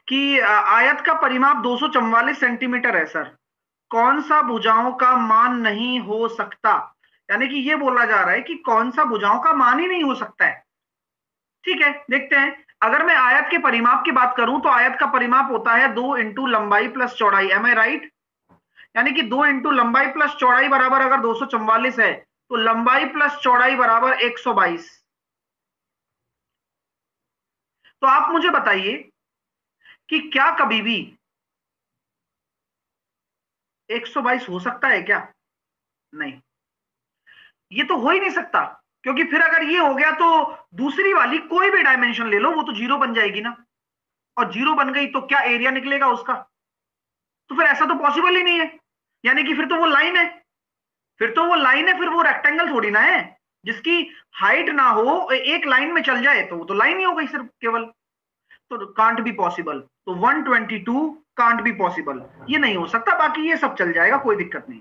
कि आयत का परिमाप 244 सेंटीमीटर है सर, कौन सा भुजाओं का मान नहीं हो सकता, यानी कि ये बोला जा रहा है कि कौन सा भुजाओं का मान ही नहीं हो सकता है। ठीक है, देखते हैं। अगर मैं आयत के परिमाप की बात करूं तो आयत का परिमाप होता है 2 इंटू लंबाई प्लस चौड़ाई, एम आई राइट? यानी कि 2 इंटू लंबाई प्लस चौड़ाई बराबर अगर 244 है तो लंबाई प्लस चौड़ाई बराबर 122। तो आप मुझे बताइए कि क्या कभी भी 122 हो सकता है क्या? नहीं, ये तो हो ही नहीं सकता, क्योंकि फिर अगर ये हो गया तो दूसरी वाली कोई भी डायमेंशन ले लो वो तो जीरो बन जाएगी ना, और जीरो बन गई तो क्या एरिया निकलेगा उसका? तो फिर ऐसा तो पॉसिबल ही नहीं है, यानी कि फिर तो वो लाइन है, फिर तो वो लाइन है, फिर वो रेक्टेंगल थोड़ी ना है जिसकी हाइट ना हो, एक लाइन में चल जाए तो वो तो लाइन ही हो गई सिर्फ केवल। तो कांट बी पॉसिबल, तो 122 कांट बी पॉसिबल, ये नहीं हो सकता, बाकी ये सब चल जाएगा, कोई दिक्कत नहीं।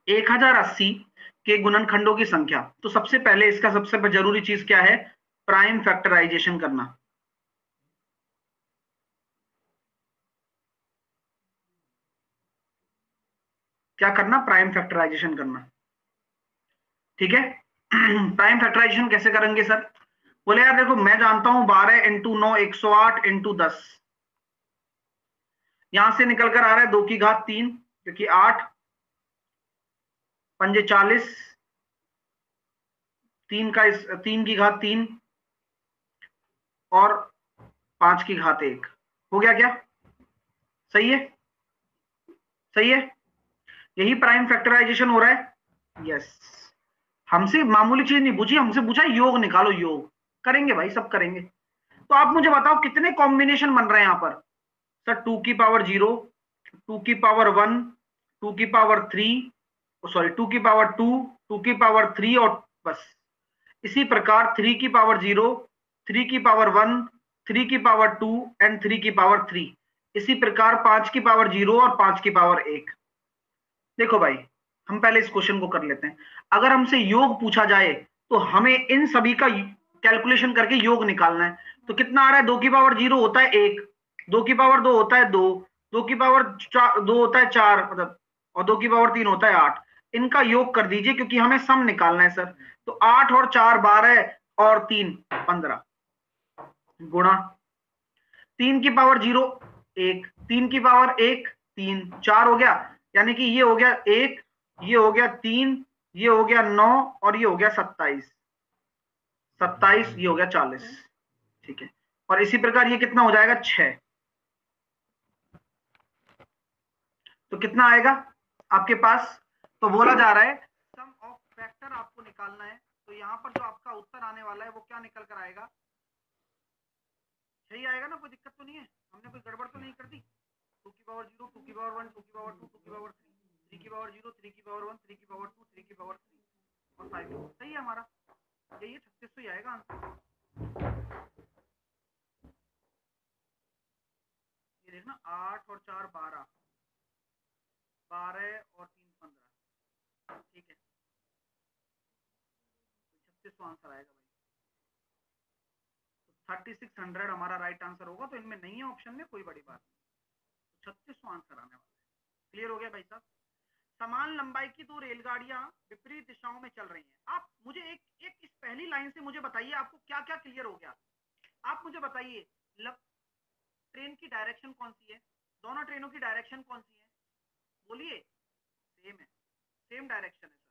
1080 के गुणनखंडों की संख्या, तो सबसे पहले इसका सबसे जरूरी चीज क्या है? प्राइम फैक्टराइजेशन करना। क्या करना? प्राइम फैक्टराइजेशन करना। ठीक है। प्राइम फैक्टराइजेशन कैसे करेंगे सर? बोले यार देखो, मैं जानता हूं 12 इंटू 9 108 इंटू 10, यहां से निकल कर आ रहा है 2 की घात 3, क्योंकि 8 पंजे 40, 3 की घात 3 और 5 की घात 1, हो गया क्या? सही है, सही है, यही प्राइम फैक्टराइजेशन हो रहा है। यस, हमसे मामूली चीज नहीं पूछी, हमसे पूछा योग निकालो, योग करेंगे भाई, सब करेंगे। तो आप मुझे बताओ कितने कॉम्बिनेशन बन रहे हैं यहां पर? सर 2 की पावर 0, 2 की पावर 1, 2 की पावर 3, सॉरी 2 की पावर 2, 2 की पावर 3 और बस। इसी प्रकार 3 की पावर 0, 3 की पावर 1, 3 की पावर 2 एंड 3 की पावर 3। इसी प्रकार 5 की पावर 0 और 5 की पावर 1। देखो भाई, हम पहले इस क्वेश्चन को कर लेते हैं। अगर हमसे योग पूछा जाए तो हमें इन सभी का कैलकुलेशन करके योग निकालना है। तो कितना आ रहा है? 2 की पावर 0 होता है 1, 2 की पावर 2 होता है 2, 2 की पावर 2 होता है 4 मतलब, और 2 की पावर 3 होता है 8। इनका योग कर दीजिए क्योंकि हमें सम निकालना है सर। तो 8 और 4 12 और 3 15, गुणा 3 की पावर 0 1, 3 की पावर 1 3, 4 हो गया, यानी कि ये हो गया 1, ये हो गया 3, ये हो गया 9 और ये हो गया 27, 27 ये हो गया 40। ठीक है, और इसी प्रकार ये कितना हो जाएगा? 6। तो कितना आएगा आपके पास? तो बोला जा रहा है सम ऑफ फैक्टर आपको निकालना है, तो यहां पर जो आपका उत्तर आने वाला है वो क्या निकल कर आएगा? सही आएगा ना? कोई दिक्कत तो नहीं है? हमने कोई गड़बड़ तो नहीं कर दी? 2 की पावर 0, 2 की पावर 1, 2 की पावर 2, 2 की पावर 3, 3 की पावर 0, 3 की पावर 1, 3 की पावर 2, 3 की पावर 3 और 5। सही है हमारा, यही 3600 ही आएगा आंसर। ये देखना, 8 और 4 12, 12 और 3 15। ठीक है, 3600 आंसर आएगा भाई। तो 3600 हमारा राइट आंसर होगा। तो इनमें नहीं है ऑप्शन में, कोई बड़ी बात नहीं। तो 3600 आंसर आने वाला है। क्लियर हो गया भाई साहब? समान लंबाई की दो रेलगाड़ियां विपरीत दिशाओं में चल रही हैं। आप मुझे एक एक इस पहली लाइन से मुझे बताइए आपको क्या क्या क्लियर हो गया। आप मुझे बताइए, ट्रेन की डायरेक्शन कौन सी है? दोनों ट्रेनों की डायरेक्शन कौन सी है? बोलिए। सेम है, सेम डायरेक्शन है सर।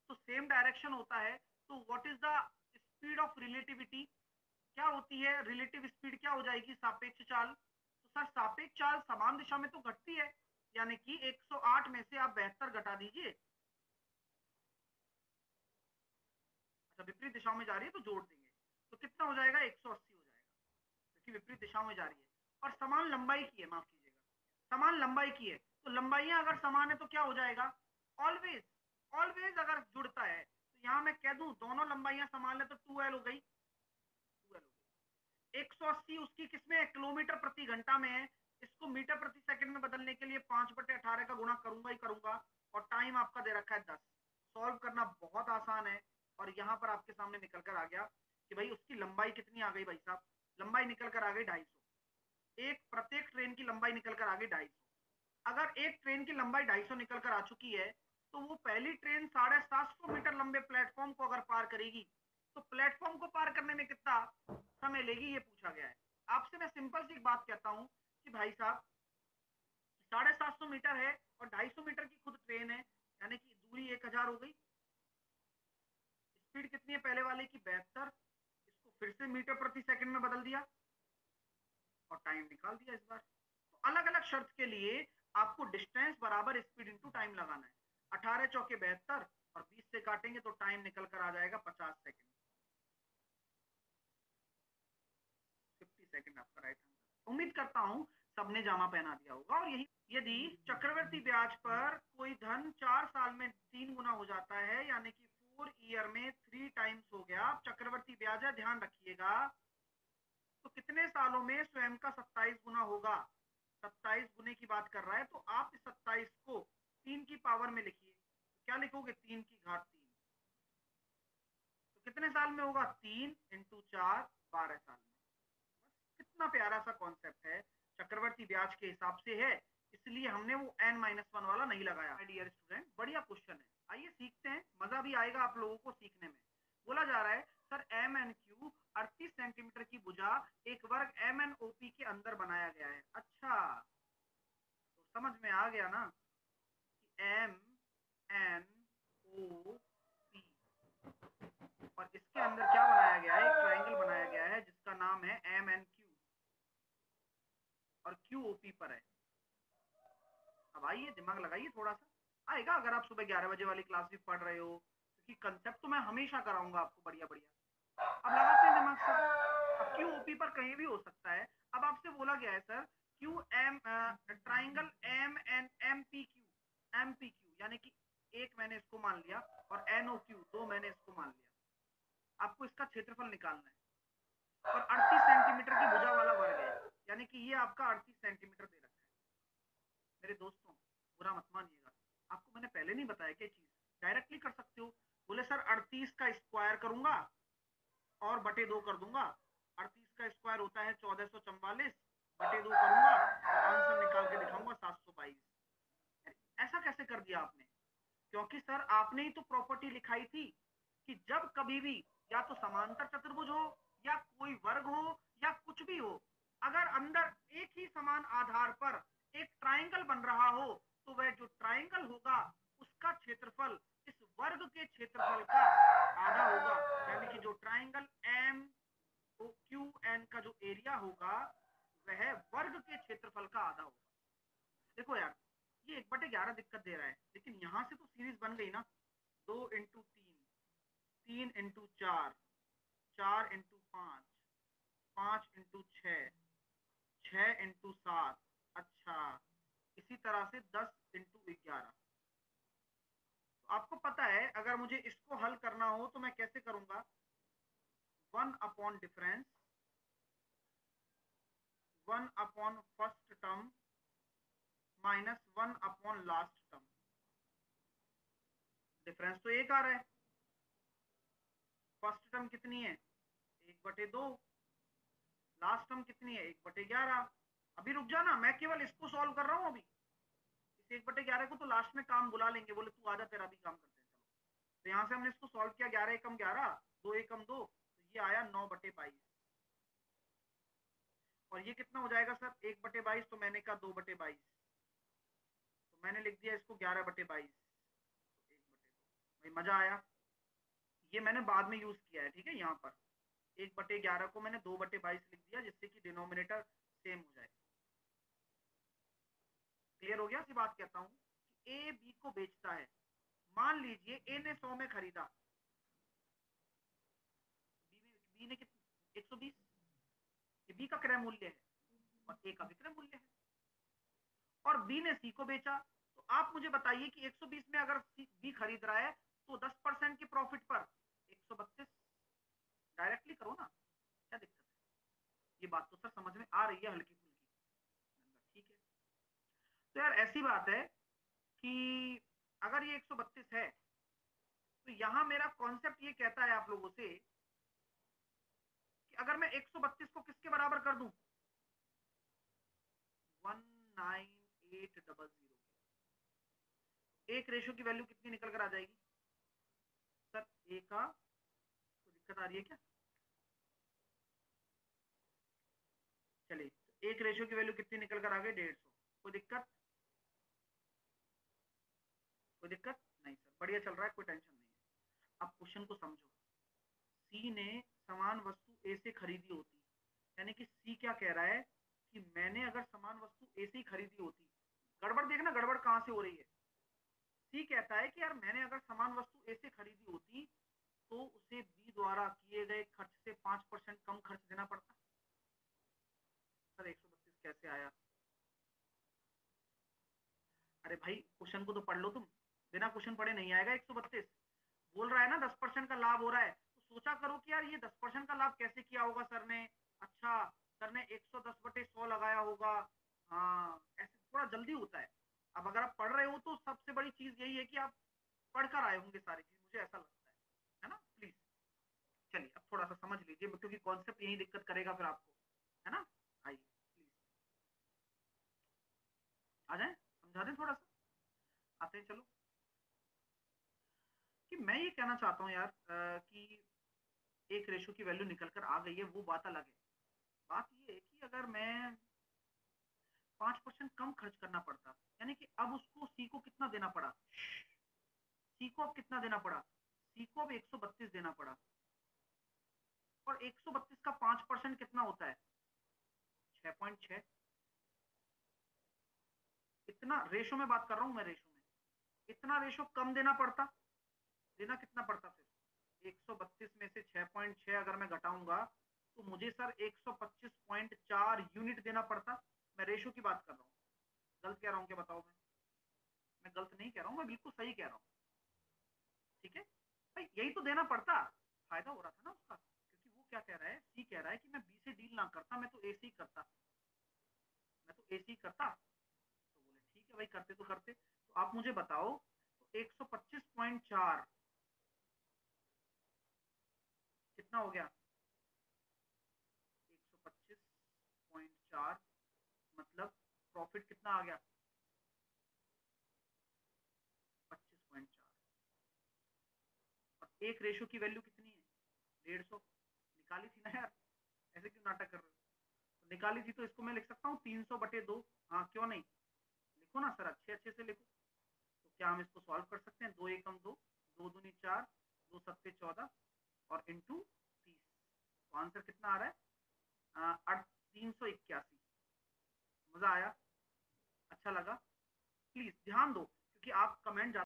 तो सेम डायरेक्शन होता है तो what is the speed of relativity? क्या होती है रिलेटिव स्पीड? क्या हो जाएगी? सापेक्ष चाल। तो सर सापेक्ष चाल समान दिशा में तो घटती है, यानी कि 108 में से आप 72 घटा दीजिए। अच्छा, विपरीत दिशाओं में जा रही है तो जोड़ देंगे, तो कितना हो जाएगा? 180 हो जाएगा, क्योंकि विपरीत दिशाओं में जा रही है और समान लंबाई की है, माफ कीजिएगा, समान लंबाई की है। तो लंबाइयां अगर समान है तो क्या हो जाएगा? ऑलवेज, ऑलवेज अगर जुड़ता है तो यहां मैं कह दूं दोनों लंबाइयां समान है तो 2l हो गई, 2l हो गई। 180 उसकी किसमें है? किलोमीटर प्रति घंटा में है। इसको मीटर प्रति सेकंड में बदलने के लिए 5/18 का गुणा करूंगा ही करूंगा, और टाइम आपका दे रखा है 10। सॉल्व करना बहुत आसान है, और यहां पर आपके सामने निकल कर आ गया कि भाई उसकी लंबाई कितनी आ गई भाई साहब? लंबाई निकल कर आ गई 250। प्रत्येक ट्रेन की लंबाई निकल कर आ गई 250। अगर एक ट्रेन की लंबाई 250 निकल कर आ चुकी है तो वो पहली ट्रेन 750 मीटर लंबे प्लेटफॉर्म को अगर पार करेगी तो प्लेटफॉर्म को पार करने में कितना समय लेगी, ये पूछा गया है आपसे। मैं सिंपल सी एक बात कहता हूं कि भाई साहब 750 मीटर है और 250 मीटर की खुद ट्रेन है, यानी कि दूरी 1000 हो गई। स्पीड कितनी है पहले वाले की 72, इसको फिर से मीटर प्रति सेकंड में बदल दिया और टाइम निकाल दिया इस बार। तो अलग अलग शर्त के लिए आपको डिस्टेंस बराबर स्पीड इंटू टाइम लगाना है। 18 चौके 72 और 20 से काटेंगे तो टाइम निकल कर आ जाएगा 50 सेकंड। 50 सेकंड आपका राइट आंसर। उम्मीद करता हूं सबने जामा पहना दिया होगा। और यही यदि चक्रवर्ती ब्याज पर कोई धन 4 साल में 3 गुना हो जाता है, यानी कि 4 ईयर में 3 टाइम्स हो गया। चक्रवर्ती ब्याज है, ध्यान रखिएगा। तो कितने सालों में स्वयं का 27 गुना होगा? 27 गुने की बात कर रहा है, तो आप इस 27 को 3 की पावर में लिखिए। तो क्या लिखोगे? 3 की घात 3। तो कितने साल में होगा? 3 इंटू 4, 12 साल में। बस कितना प्यारा सा कॉन्सेप्ट है, चक्रवर्ती ब्याज के हिसाब से है, इसलिए हमने वो n-1 वाला नहीं लगाया। डियर स्टूडेंट, बढ़िया क्वेश्चन है, आइए सीखते हैं, मजा भी आएगा आप लोगों को सीखने में। बोला जा रहा है सर MNQ 38 सेंटीमीटर की भुजा एक वर्ग MNOP के अंदर बनाया गया है। अच्छा, तो समझ में आ गया ना कि MNOP और इसके अंदर क्या बनाया गया है? एक ट्राइंगल बनाया गया है जिसका नाम है MNQ और QOP पर है। अब आइए दिमाग लगाइए थोड़ा सा, आएगा अगर आप सुबह 11 बजे वाली क्लास भी पढ़ रहे हो, क्योंकि कंसेप्ट तो मैं हमेशा कराऊंगा आपको बढ़िया बढ़िया। अब लगाते हैं दिमाग से। अब क्यू ओपी पर कहीं भी हो सकता है। अब आपसे बोला गया है sir Q M triangle M P Q यानी कि एक मैंने इसको मान लिया और NOQ 2 मैंने इसको मान लिया। आपको इसका क्षेत्रफल निकालना है और 38 सेंटीमीटर की भुजा वाला वर्ग है, यानी कि ये आपका 38 सेंटीमीटर दे रखा है। मेरे दोस्तों बुरा मत मानिएगा, आपको मैंने पहले नहीं बताया क्या चीज, डायरेक्टली कर सकते हो। बोले सर 38 का स्क्वायर करूंगा और बटे 2 कर दूंगा। 38 का स्क्वायर होता है 1444, बटे 2 करूंगा और आंसर निकाल के दिखाऊंगा 722। ऐसा कैसे कर दिया आपने? क्योंकि सर आपने ही तो प्रॉपर्टी लिखाई थी कि जब कभी भी या तो समांतर चतुर्भुज हो या कोई वर्ग हो या कुछ भी हो, अगर अंदर एक ही समान आधार पर एक ट्राइंगल बन रहा हो तो वह जो ट्राइंगल होगा उसका क्षेत्रफल इस वर्ग के क्षेत्रफल का आधा होगा, यानी कि जो triangle M O Q N का जो एरिया होगा वह वर्ग के क्षेत्रफल का आधा होगा। देखो यार, ये 1/11 दिक्कत दे रहा है, लेकिन यहां से तो सीरीज बन गई ना। 2 into 3, 3 into 4, 4 into 5, 5 into 6, 6 into 7। अच्छा, इसी तरह से 10 इंटू 11। तो आपको पता है अगर मुझे इसको हल करना हो तो मैं कैसे करूंगा? 1/डिफरेंस, 1/फर्स्ट टर्म -1/लास्ट टर्म। डिफरेंस तो एक आ रहा है, फर्स्ट टर्म कितनी है? 1/2। लास्ट टर्म कितनी है? 1/11। अभी रुक जाना, मैं केवल इसको सॉल्व कर रहा हूं अभी। इस 1/11 को तो लास्ट में काम बुला लेंगे, बोले तू आजा तेरा भी काम करते हैं, चलो। तो यहां से हमने इसको सॉल्व किया, 11 एकम 11, 2 एकम 2, तो ये आया 9/22। और ये कितना हो जाएगा सर? 1/22, तो मैंने कहा 2/22, तो मैंने लिख दिया इसको 11/22, तो 1/2। भाई मजा आया, ये मैंने बाद में यूज किया है, ठीक है। यहाँ पर 1/11 को मैंने 2/22 लिख दिया, जिससे कि डिनोमिनेटर सेम हो जाए। क्लियर हो गया? सी बात कहता हूं कि ए बी को बेचता है। मान लीजिए ए ने 100 में खरीदा, बी ने कितने? 120। ये बी का क्रय मूल्य है और ए का विक्रय मूल्य है। और बी ने सी को बेचा, तो आप मुझे बताइए कि 120 में अगर बी खरीद रहा है तो 10% के प्रॉफिट पर 132। डायरेक्टली करो ना, क्या दिक्कत है? ये बात तो सर समझ में आ रही है हल्की फुल्की, ठीक है। तो यार ऐसी बात है कि अगर ये 132 है तो यहां मेरा कॉन्सेप्ट ये कहता है आप लोगों से कि अगर मैं 132 को किसके बराबर कर दूं? 9800। एक रेशो की वैल्यू कितनी निकल कर आ जाएगी सर? ए का कोई दिक्कत आ रही है क्या? चलिए, तो एक रेशो की वैल्यू कितनी निकल कर आ गई? 150। कोई दिक्कत? कोई दिक्कत नहीं सर, बढ़िया चल रहा है, कोई टेंशन नहीं है। अब क्वेश्चन को समझो। सी ने समान वस्तु ए से खरीदी होती, यानी कि सी क्या कह रहा है कि मैंने अगर समान वस्तु ए से ही खरीदी होती, गड़बड़ देखना, गड़बड़ कहां से हो रही है। सी कहता है कि यार मैंने अगर समान वस्तु ए से खरीदी होती तो उसे बी द्वारा किए गए खर्च से 5% कम खर्च देना पड़ता। सर 132 कैसे आया? अरे भाई क्वेश्चन को तो पढ़ लो तुम, बिना क्वेश्चन पढ़े नहीं आएगा 132। बोल रहा है ना 10% का लाभ हो रहा है, तो सोचा करो कि यार ये 10% का लाभ कैसे किया होगा सर ने। अच्छा, सर ने 110/100 लगाया होगा। हाँ, ऐसे थोड़ा जल्दी होता है। अब अगर आप पढ़ रहे हो तो सबसे बड़ी चीज यही है कि आप पढ़कर आए होंगे सारी चीज, मुझे ऐसा लगता है ना। प्लीज चलिए अब थोड़ा सा समझ लीजिए, क्योंकि कॉन्सेप्ट यही दिक्कत करेगा फिर आपको, है ना। आइए प्लीज आ जाए, समझा दें थोड़ा सा। आते हैं चलो। कि मैं ये कहना चाहता हूँ यार कि एक रेशो की वैल्यू निकल कर आ गई है, वो बात अलग है। बात ये है कि अगर मैं 5% कम खर्च करना पड़ता, यानी कि अब उसको सी को कितना देना पड़ा? सी को अब कितना देना पड़ा? सी को अब 132 देना पड़ा। और 132 का 5% कितना होता है? 6.6। इतना रेशो में बात कर रहा हूं मैं, रेशो में इतना रेशो कम देना पड़ता। देना कितना पड़ता फिर? 132 में से 6.6 अगर मैं घटाऊंगा तो मुझे सर 125.4 यूनिट देना पड़ता। मैं रेशो की बात कर रहा हूँ। गलत कह रहा हूँ क्या बताओ? मैं गलत नहीं कह रहा हूँ, मैं बिल्कुल सही कह रहा हूँ। ठीक है भाई, यही तो देना पड़ता। फायदा हो रहा था ना उसका, क्योंकि वो क्या कह रहा है, सी कह रहा है कि मैं बी से डील ना करता, मैं तो ए से ही करता। मैं तो ए से ही करता। तो बोले ठीक है भाई, करते तो करते। तो आप मुझे बताओ, तो 125.4 कितना हो गया? 125.4 मतलब प्रॉफिट कितना आ गया? 25.4। और एक रेशो की वैल्यू कितनी है? 150। निकाली थी ना यार, ऐसे क्यों नाटक कर रहे हो? तो निकाली थी तो इसको मैं लिख सकता हूँ 300/2। हाँ क्यों नहीं, लिखो ना सर, अच्छे अच्छे से लिखो। तो क्या हम इसको सॉल्व कर सकते हैं? 2 एकम 2, 2 दूनी 4, 2 सत्ते 14 और इंटू 30। तो आंसर कितना आ रहा है? 381। मजा आया? अच्छा लगा? प्लीज ध्यान दो, क्योंकि आप कमेंट